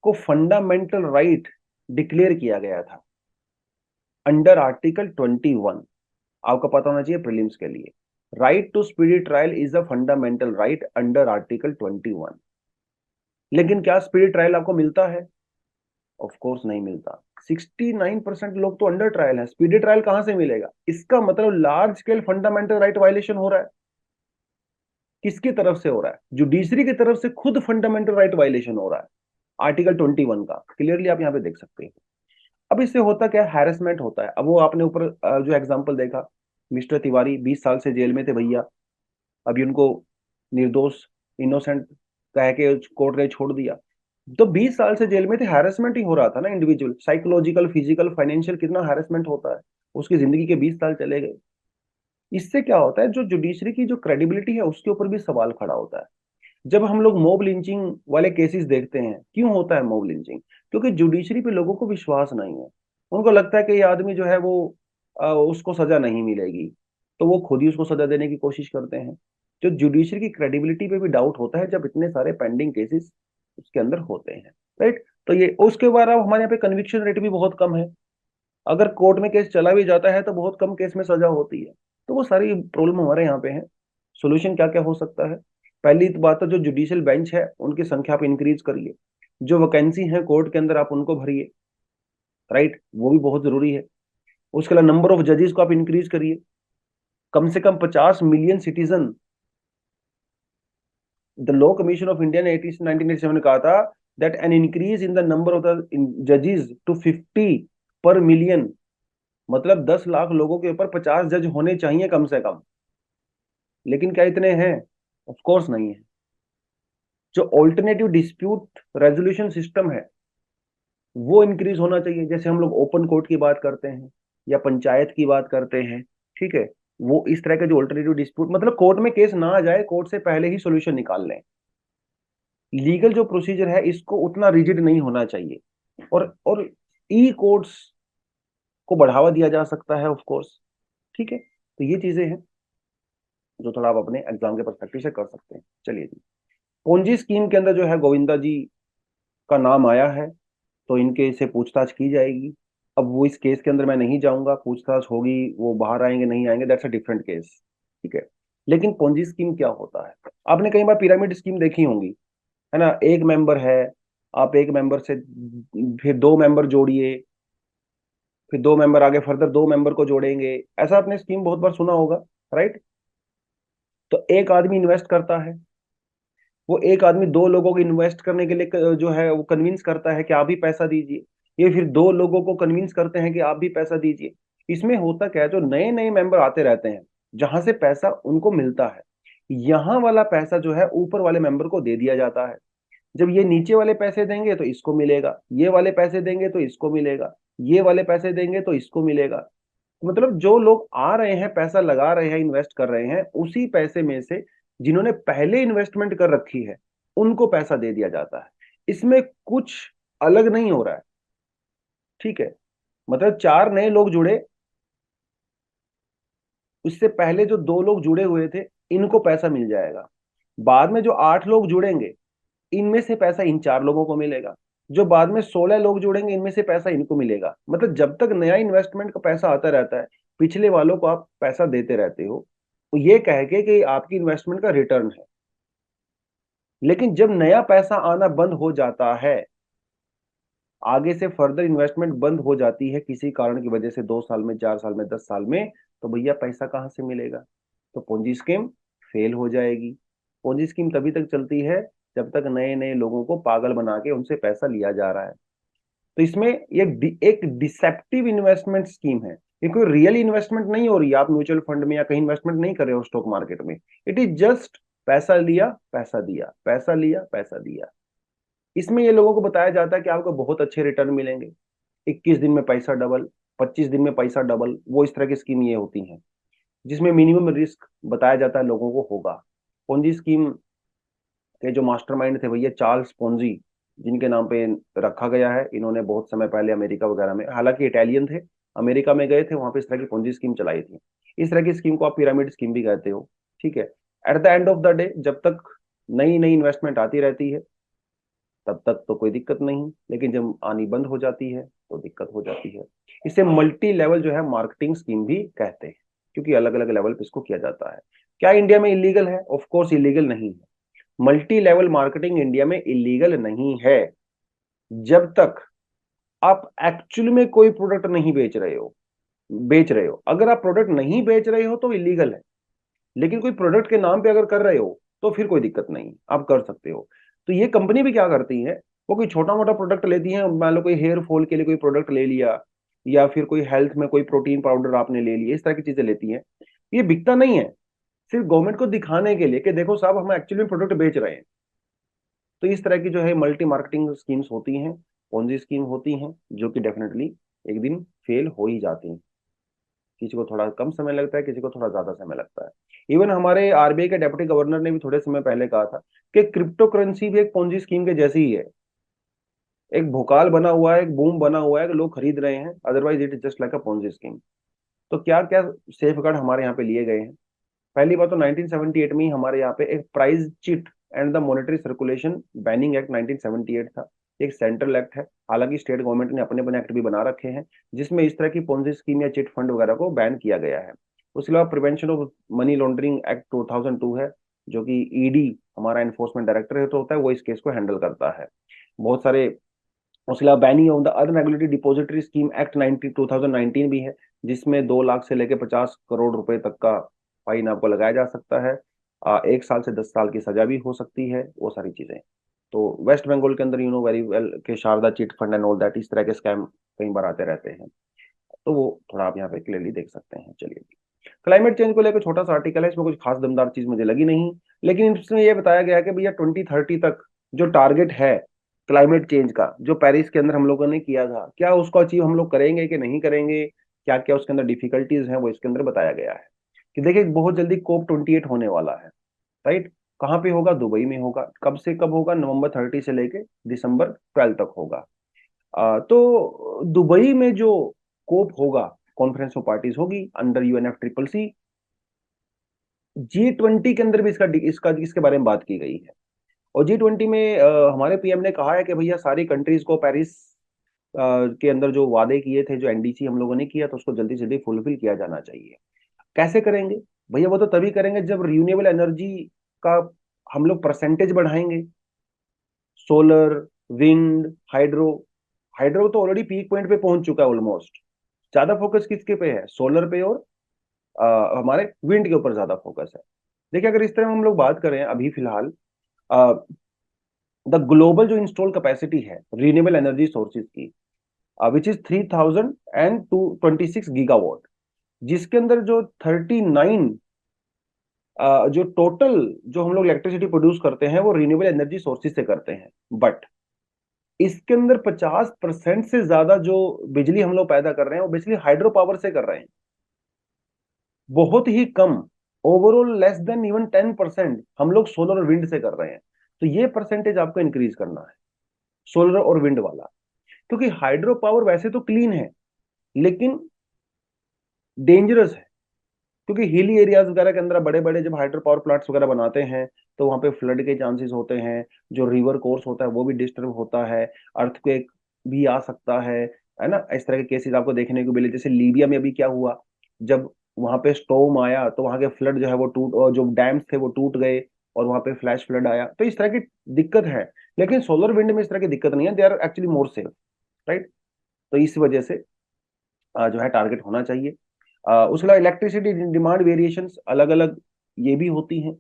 को फंडामेंटल राइट डिक्लेयर किया गया था अंडर आर्टिकल 21। आपको पता होना चाहिए प्रीलिम्स के लिए, right to speedy trial is a fundamental right under article 21। लेकिन क्या स्पीडी ट्रायल आपको मिलता है? ऑफ कोर्स नहीं मिलता। 69% लोग तो अंडर ट्रायल है, स्पीडी ट्रायल कहां से मिलेगा? इसका मतलब large scale fundamental right violation हो रहा है। किसकी तरफ से हो रहा है? जुडिशरी की तरफ से खुद फंडामेंटल राइट वायलेशन हो रहा है, आर्टिकल 21 का, क्लियरली आप यहाँ पे देख सकते हैं। अब इससे होता क्या, हैरेसमेंट होता है। अब वो आपने ऊपर जो एग्जांपल देखा, मिस्टर तिवारी 20 साल से जेल में थे भैया, अभी उनको निर्दोष इनोसेंट कह के कोर्ट ने छोड़ दिया। तो 20 साल से जेल में थे, हैरेसमेंट ही हो रहा था ना, इंडिविजुअल साइकोलॉजिकल, फिजिकल, फाइनेंशियल, कितना हैरेसमेंट होता है। उसकी जिंदगी के 20 साल चले गए। इससे क्या होता है, जो जुडिशरी की जो क्रेडिबिलिटी है उसके ऊपर भी सवाल खड़ा होता है। जब हम लोग मॉब लिंचिंग वाले केसेस देखते हैं, क्यों होता है मॉब लिंचिंग? क्योंकि जुडिशरी पे लोगों को विश्वास नहीं है। उनको लगता है कि ये आदमी जो है वो उसको सजा नहीं मिलेगी, तो वो खुद ही उसको सजा देने की कोशिश करते हैं। जो जुडिशरी की क्रेडिबिलिटी पे भी डाउट होता है जब इतने सारे पेंडिंग केसेस उसके अंदर होते हैं, राइट। तो ये उसके बाद अब हमारे यहाँ पे कन्विक्शन रेट भी बहुत कम है। अगर कोर्ट में केस चला भी जाता है तो बहुत कम केस में सजा होती है। तो वो सारी प्रॉब्लम हमारे यहाँ पे है। सोल्यूशन क्या क्या हो सकता है? पहली तो बात, तो जो जुडिशियल बेंच है उनकी संख्या आप इंक्रीज करिए। जो वैकेंसी है कोर्ट के अंदर आप उनको भरिए, राइट, वो भी बहुत जरूरी है। उसके अलावा नंबर ऑफ जजेस को आप इंक्रीज करिए। कम से कम 50 million citizen, the law commission of India ने 1987 में कहा था that an increase in the number of the जजेस टू 50 पर मिलियन, मतलब 10 लाख लोगों के ऊपर 50 जज होने चाहिए कम से कम। लेकिन क्या इतने हैं? ऑफ कोर्स नहीं है। जो ऑल्टरनेटिव डिस्प्यूट रेजोल्यूशन सिस्टम है वो इंक्रीज होना चाहिए। जैसे हम लोग ओपन कोर्ट की बात करते हैं या पंचायत की बात करते हैं, ठीक है, वो इस तरह के जो ऑल्टरनेटिव डिस्प्यूट, मतलब कोर्ट में केस ना आ जाए, कोर्ट से पहले ही सोल्यूशन निकाल लें। लीगल जो प्रोसीजर है इसको उतना रिजिड नहीं होना चाहिए। और ई कोर्ट्स को बढ़ावा दिया जा सकता है, ऑफ कोर्स, ठीक है। तो ये चीजें हैं जो थोड़ा आप अपने एग्जाम के परस्पेक्टिव से कर सकते हैं। चलिए जी, पोंजी स्कीम के अंदर जो है गोविंदा जी का नाम आया है, तो इनके से पूछताछ की जाएगी। अब वो इस केस के अंदर मैं नहीं जाऊंगा, पूछताछ होगी, वो बाहर आएंगे नहीं आएंगे, दैट्स अ डिफरेंट केस, ठीक है। लेकिन पोंजी स्कीम क्या होता है? आपने कई बार पिरामिड स्कीम देखी होंगी, है ना। एक मेंबर है, आप एक मेंबर से फिर दो मेंबर जोड़िए, फिर दो मेंबर आगे फर्दर दो मेंबर को जोड़ेंगे, ऐसा आपने स्कीम बहुत बार सुना होगा, राइट। तो एक आदमी इन्वेस्ट करता है, वो एक आदमी दो लोगों को इन्वेस्ट करने के लिए जो है वो कन्विंस करता है कि आप भी पैसा दीजिए। ये फिर दो लोगों को कन्विंस करते हैं कि आप भी पैसा दीजिए। इसमें होता क्या है, जो नए नए मेंबर आते रहते हैं, जहां से पैसा उनको मिलता है, यहाँ वाला पैसा जो है ऊपर वाले मेंबर को दे दिया जाता है। जब ये नीचे वाले पैसे देंगे तो इसको मिलेगा, ये वाले पैसे देंगे तो इसको मिलेगा, ये वाले पैसे देंगे तो इसको मिलेगा। मतलब जो लोग आ रहे हैं, पैसा लगा रहे हैं, इन्वेस्ट कर रहे हैं, उसी पैसे में से जिन्होंने पहले इन्वेस्टमेंट कर रखी है उनको पैसा दे दिया जाता है। इसमें कुछ अलग नहीं हो रहा है, ठीक है। मतलब चार नए लोग जुड़े, उससे पहले जो दो लोग जुड़े हुए थे इनको पैसा मिल जाएगा। बाद में जो 8 लोग जुड़ेंगे इनमें से पैसा इन 4 लोगों को मिलेगा। जो बाद में 16 लोग जुड़ेंगे इनमें से पैसा इनको मिलेगा। मतलब जब तक नया इन्वेस्टमेंट का पैसा आता रहता है, पिछले वालों को आप पैसा देते रहते हो, तो ये कह के कि आपकी इन्वेस्टमेंट का रिटर्न है। लेकिन जब नया पैसा आना बंद हो जाता है, आगे से फर्दर इन्वेस्टमेंट बंद हो जाती है किसी कारण की वजह से, 2 साल में, 4 साल में, 10 साल में, तो भैया पैसा कहाँ से मिलेगा? तो पोंजी स्कीम फेल हो जाएगी। पोंजी स्कीम तभी तक चलती है जब तक नए नए लोगों को पागल बना के उनसे पैसा लिया जा रहा है। तो इसमें एक डिसेप्टिव इन्वेस्टमेंट स्कीम है। ये कोई रियल इन्वेस्टमेंट नहीं हो रही है, आप म्यूचुअल फंड में या कहीं इन्वेस्टमेंट नहीं कर रहे हो स्टॉक मार्केट में। इट इज जस्ट पैसा लिया पैसा दिया, पैसा लिया पैसा दिया। इसमें ये लोगों को बताया जाता है कि आपको बहुत अच्छे रिटर्न मिलेंगे, 21 दिन में पैसा डबल, 25 दिन में पैसा डबल, वो इस तरह की स्कीम ये होती हैं जिसमें मिनिमम रिस्क बताया जाता है लोगों को होगा। पोंजी स्कीम के जो मास्टरमाइंड थे भैया चार्ल्स पोंजी, जिनके नाम पे रखा गया है, इन्होंने बहुत समय पहले अमेरिका वगैरह में, हालांकि इटालियन थे, अमेरिका में गए थे, वहां पे इस तरह की पोंजी स्कीम चलाई थी। इस तरह की स्कीम को आप पिरामिड स्कीम भी कहते हो, ठीक है। At the end of the day जब तक नई नई इन्वेस्टमेंट आती रहती है तब तक तो कोई दिक्कत नहीं, लेकिन जब आनी बंद हो जाती है तो दिक्कत हो जाती है। इसे मल्टी लेवल जो है मार्केटिंग स्कीम भी कहते हैं, क्योंकि अलग अलग लेवल पे इसको किया जाता है। क्या इंडिया में इलीगल है? ऑफ कोर्स इलीगल नहीं है। मल्टी लेवल मार्केटिंग इंडिया में इलीगल नहीं है जब तक आप एक्चुअली में कोई प्रोडक्ट नहीं बेच रहे हो। अगर आप प्रोडक्ट नहीं बेच रहे हो तो इलीगल है। लेकिन कोई प्रोडक्ट के नाम पे अगर कर रहे हो तो फिर कोई दिक्कत नहीं, आप कर सकते हो। तो ये कंपनी भी क्या करती है, वो कोई छोटा मोटा प्रोडक्ट लेती है, मान लो कोई हेयर फॉल के लिए कोई प्रोडक्ट ले लिया, या फिर कोई हेल्थ में कोई प्रोटीन पाउडर आपने ले लिया, इस तरह की चीजें लेती हैं। ये बिकता नहीं है, सिर्फ गवर्नमेंट को दिखाने के लिए कि देखो साहब हम एक्चुअली प्रोडक्ट बेच रहे हैं। तो इस तरह की जो है मल्टी मार्केटिंग स्कीम्स होती हैं, पोंजी स्कीम होती हैं, जो कि डेफिनेटली एक दिन फेल हो ही जाती हैं। किसी को थोड़ा कम समय लगता है, किसी को थोड़ा ज्यादा समय लगता है। इवन हमारे आरबीआई के डेप्यूटी गवर्नर ने भी थोड़े समय पहले कहा था कि क्रिप्टो करेंसी भी एक पोंजी स्कीम के जैसी ही है। एक भोकाल बना हुआ है, एक बूम बना हुआ है कि लोग खरीद रहे हैं, otherwise it is just like a Ponzi scheme. तो क्या क्या सेफ गार्ड हमारे यहाँ पे लिए गए हैं? पहली बात तो 1978 में ही हमारे यहाँ पे एक price chit and the monetary circulation banning act 1978 था। एक सेंट्रल एक्ट है, हालांकि स्टेट गवर्नमेंट ने अपने अपने एक्ट भी बना रखे हैं जिसमें इस तरह की पोंजी स्कीम या चिट फंड वगैरह को बैन किया गया है। उसके अलावा prevention of money laundering act 2002 है, जो कि ईडी हमारा एनफोर्समेंट डायरेक्टर है तो होता है, वो इस केस को हैंडल करता है। बहुत सारे, उसके अलावा banning on the unregulated depository scheme act 2019 भी है, जिसमें 2 लाख से लेकर 50 करोड़ रुपए तक का फाइन आपको लगाया जा सकता है। 1 साल से 10 साल की सजा भी हो सकती है, वो सारी चीजें। तो वेस्ट बंगाल के अंदर यू नो वेरी वेल के Saradha chit fund and all that, इस तरह के स्कैम कई बार आते रहते हैं। तो वो थोड़ा आप यहाँ पे क्लियरली देख सकते हैं। चलिए, क्लाइमेट चेंज को लेकर छोटा सा आर्टिकल है, इसमें कुछ खास दमदार चीज मुझे लगी नहीं, लेकिन इसमें यह बताया गया है कि भैया 2030 तक जो टारगेट है क्लाइमेट चेंज का, जो पेरिस के अंदर हम लोगों ने किया था, क्या उसको अचीव हम लोग करेंगे कि नहीं करेंगे, क्या क्या उसके अंदर डिफिकल्टीज हैं, वो इसके अंदर बताया गया है। कि देखिए बहुत जल्दी COP 28 होने वाला है, राइट? कहाँ पे होगा? दुबई में होगा। कब से कब होगा? November 30 से लेके December 12 तक होगा। तो दुबई में जो कोप होगा, कॉन्फ्रेंस ऑफ पार्टीज होगी अंडर UNFCCC। G20 के अंदर भी इसका इसका इसके बारे में बात की गई है। और G20 में हमारे पीएम ने कहा है कि भैया सारी कंट्रीज को पेरिस के अंदर जो वादे किए थे, जो NDC हम लोगों ने किया, तो उसको जल्दी से जल्दी फुलफिल किया जाना चाहिए। कैसे करेंगे भैया? वो तो तभी करेंगे जब रिन्यूएबल एनर्जी का हम लोग परसेंटेज बढ़ाएंगे। Solar, wind, hydro. हाइड्रो तो ऑलरेडी पीक पॉइंट पे पहुंच चुका है ऑलमोस्ट। ज्यादा फोकस किसके पे है? सोलर पे और हमारे विंड के ऊपर ज्यादा फोकस है। देखिए अगर इस तरह हम लोग बात करें अभी फिलहाल, द ग्लोबल जो इंस्टॉल कैपेसिटी है रिन्यूएबल एनर्जी सोर्सेज की, विच इज 3026 गीगावाट, जिसके अंदर जो 39 जो टोटल जो हम लोग इलेक्ट्रिसिटी प्रोड्यूस करते हैं वो रिन्यूएबल एनर्जी सोर्सेज से करते हैं। बट इसके अंदर 50% से ज्यादा जो बिजली हम लोग पैदा कर रहे हैं वो बिजली हाइड्रो पावर से कर रहे हैं। बहुत ही कम, ओवरऑल लेस देन इवन 10% हम लोग सोलर और विंड से कर रहे हैं। तो ये परसेंटेज आपको इंक्रीज करना है, सोलर और विंड वाला। क्योंकि हाइड्रो पावर वैसे तो क्लीन है लेकिन डेंजरस है। क्योंकि हिली एरियाज वगैरह के अंदर बड़े बड़े जब हाइड्रो पावर प्लांट्स वगैरह बनाते हैं तो वहां पे फ्लड के चांसेस होते हैं, जो रिवर कोर्स होता है वो भी डिस्टर्ब होता है, अर्थक्वेक भी आ सकता है ना? इस तरह के केसेस आपको देखने को मिले। जैसे लीबिया में अभी क्या हुआ, जब वहां पे स्टॉर्म आया तो वहां के फ्लड जो है वो टूट, और जो डैम्स थे वो टूट गए और वहां पे फ्लैश फ्लड आया। तो इस तरह की दिक्कत है। लेकिन सोलर विंड में इस तरह की दिक्कत नहीं है, they are actually more safe, right? तो इस वजह से जो है टारगेट होना चाहिए। उसके अलावा इलेक्ट्रिसिटी डिमांड वेरिएशंस अलग अलग ये भी होती हैं।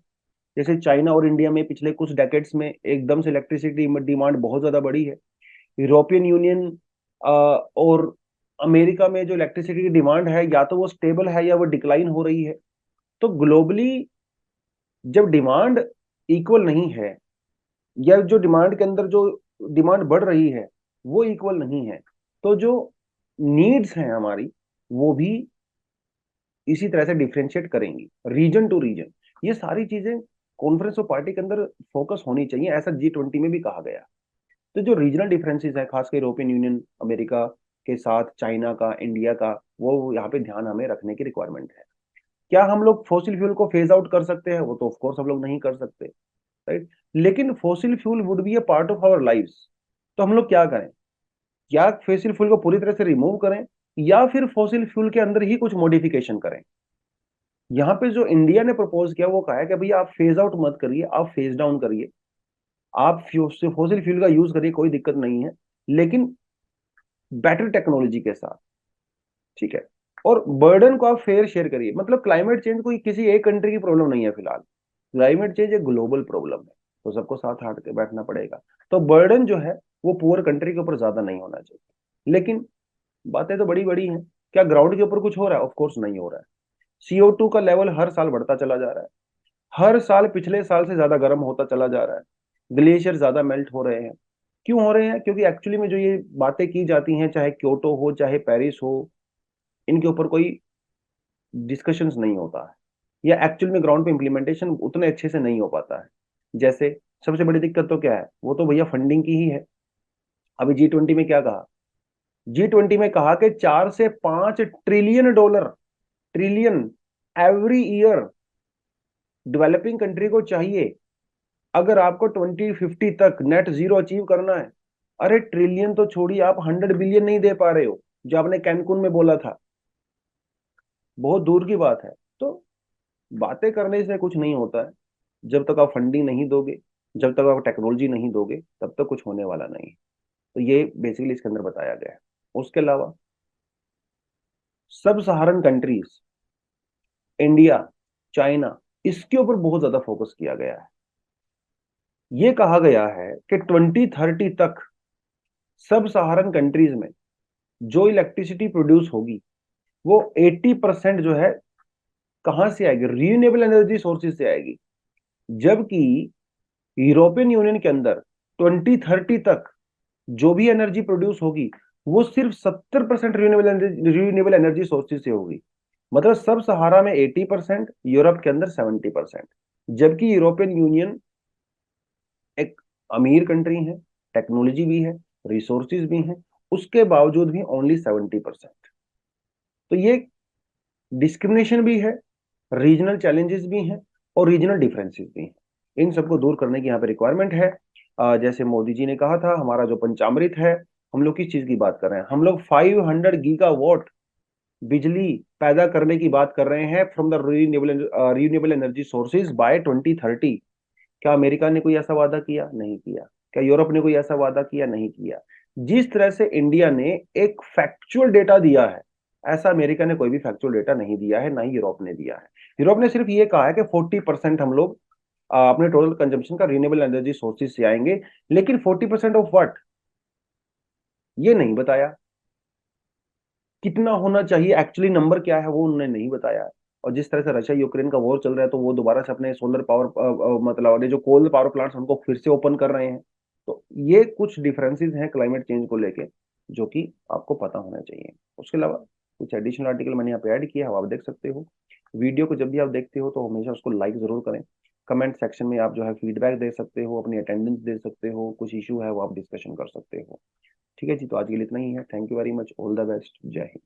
जैसे चाइना और इंडिया में पिछले कुछ डेकेड्स में एकदम से इलेक्ट्रिसिटी डिमांड बहुत ज्यादा बढ़ी है। यूरोपियन यूनियन और अमेरिका में जो इलेक्ट्रिसिटी की डिमांड है या तो वो स्टेबल है या वो डिक्लाइन हो रही है। तो ग्लोबली जब डिमांड इक्वल नहीं है, या जो डिमांड के अंदर जो डिमांड बढ़ रही है वो इक्वल नहीं है, तो जो नीड्स हैं हमारी वो भी इसी तरह से डिफ्रेंशिएट करेंगी रीजन टू रीजन। ये सारी चीजें कॉन्फ्रेंस ऑफ पार्टी के अंदर फोकस होनी चाहिए, ऐसा G20 में भी कहा गया। तो जो रीजनल डिफरेंसेस है, खासकर यूरोपियन यूनियन, अमेरिका के साथ चाइना का, इंडिया का, वो यहाँ पे ध्यान हमें रखने की रिक्वायरमेंट है। क्या हम लोग फॉसिल फ्यूल को फेज आउट कर सकते हैं? वो तो ऑफ कोर्स हम लोग नहीं कर सकते, राइट? लेकिन fossil fuel would be a part of our lives. तो हम लोग क्या करें? क्या फॉसिल फ्यूल को पूरी तरह से रिमूव करें या फिर फॉसिल फ्यूल के अंदर ही कुछ मॉडिफिकेशन करें? यहाँ पे जो इंडिया ने प्रपोज किया वो कहा है कि भैया आप फेज आउट मत करिए, आप फेज डाउन करिए। आप फॉसिल फ्यूल का यूज करिए, कोई दिक्कत नहीं है, लेकिन बेटर टेक्नोलॉजी के साथ, ठीक है? और बर्डन को आप फेयर शेयर करिए। मतलब क्लाइमेट चेंज कोई किसी एक कंट्री की प्रॉब्लम नहीं है फिलहाल, क्लाइमेट चेंज एक ग्लोबल प्रॉब्लम है, तो सबको साथ हाथ के बैठना पड़ेगा। तो बर्डन जो है वो पुअर कंट्री के ऊपर ज्यादा नहीं होना चाहिए। लेकिन बातें तो बड़ी बड़ी हैं, क्या ग्राउंड के ऊपर कुछ हो रहा है? ऑफ कोर्स नहीं हो रहा है। CO2 का लेवल हर साल बढ़ता चला जा रहा है, हर साल पिछले साल से ज्यादा गर्म होता चला जा रहा है, ग्लेशियर ज्यादा मेल्ट हो रहे हैं। क्यों हो रहे हैं? क्योंकि एक्चुअली में जो ये बातें की जाती हैं, चाहे क्योटो हो चाहे पेरिस हो, इनके ऊपर कोई डिस्कशंस नहीं होता है, या एक्चुअल में ग्राउंड पे इम्प्लीमेंटेशन उतने अच्छे से नहीं हो पाता है। जैसे सबसे बड़ी दिक्कत तो क्या है, वो तो भैया फंडिंग की ही है। अभी G20 में क्या कहा? G20 में कहा कि 4 से 5 trillion dollar, trillion every year developing country को चाहिए, अगर आपको 2050 तक नेट जीरो अचीव करना है। अरे ट्रिलियन तो छोड़िए, आप 100 बिलियन नहीं दे पा रहे हो, जो आपने कैनकुन में बोला था, बहुत दूर की बात है। तो बातें करने से कुछ नहीं होता है, जब तक आप फंडिंग नहीं दोगे, जब तक आप टेक्नोलॉजी नहीं दोगे, तब तक कुछ होने वाला नहीं। तो ये बेसिकली इसके अंदर बताया गया है। उसके अलावा सब सहारन कंट्रीज, इंडिया, चाइना, इसके ऊपर बहुत ज्यादा फोकस किया गया है। ये कहा गया है कि 2030 तक सब सहारन कंट्रीज में जो इलेक्ट्रिसिटी प्रोड्यूस होगी, वो 80% जो है कहां से आएगी? रीन्यूएबल एनर्जी सोर्सेज से आएगी। जबकि यूरोपियन यूनियन के अंदर 2030 तक जो भी एनर्जी प्रोड्यूस होगी, वो सिर्फ 70% रीन्यूएबल एनर्जी सोर्सेज से होगी। मतलब सब सहारा में 80%, यूरोप के अंदर 70%। जबकि यूरोपियन यूनियन एक अमीर कंट्री है, टेक्नोलॉजी भी है, रिसोर्सेज भी हैं, उसके बावजूद भी ओनली 70%। तो ये डिस्क्रिमिनेशन भी है, रीजनल चैलेंजेस भी हैं, और रीजनल डिफरेंसेस भी हैं। इन सबको दूर करने की यहाँ पे रिक्वायरमेंट है। जैसे मोदी जी ने कहा था, हमारा जो पंचामृत है, हम लोग किस चीज की बात कर रहे हैं? हम लोग 500 गीगावाट बिजली पैदा करने की बात कर रहे हैं from the renewable energy sources by 2030। क्या अमेरिका ने कोई ऐसा वादा किया? नहीं किया। क्या यूरोप ने कोई ऐसा वादा किया? नहीं किया। जिस तरह से इंडिया ने एक फैक्चुअल डेटा दिया है, ऐसा अमेरिका ने कोई भी फैक्चुअल डेटा नहीं दिया है, ना ही यूरोप ने दिया है। यूरोप ने सिर्फ ये कहा है कि 40% हम लोग अपने टोटल कंजम्पशन का रिन्यूएबल एनर्जी सोर्सेज से आएंगे, लेकिन 40% ऑफ व्हाट, ये नहीं बताया। कितना होना चाहिए, एक्चुअली नंबर क्या है, वो उन्होंने नहीं बताया। और जिस तरह से रशिया यूक्रेन का वॉर चल रहा है, तो वो दोबारा से अपने सोलर पावर, मतलब जो कोल पावर प्लांट्स उनको फिर से ओपन कर रहे हैं। तो ये कुछ डिफरेंसेस हैं क्लाइमेट चेंज को लेके, जो कि आपको पता होना चाहिए। उसके अलावा कुछ एडिशनल आर्टिकल मैंने यहाँ पे ऐड किया है, आप देख सकते हो। वीडियो को जब भी आप देखते हो तो हमेशा उसको लाइक जरूर करें। कमेंट सेक्शन में आप जो है फीडबैक दे सकते हो, अपनी अटेंडेंस दे सकते हो, कुछ इशू है वो आप डिस्कशन कर सकते हो। ठीक है जी, तो आज के लिए इतना ही है। Thank you very much, all the best, जय हिंद।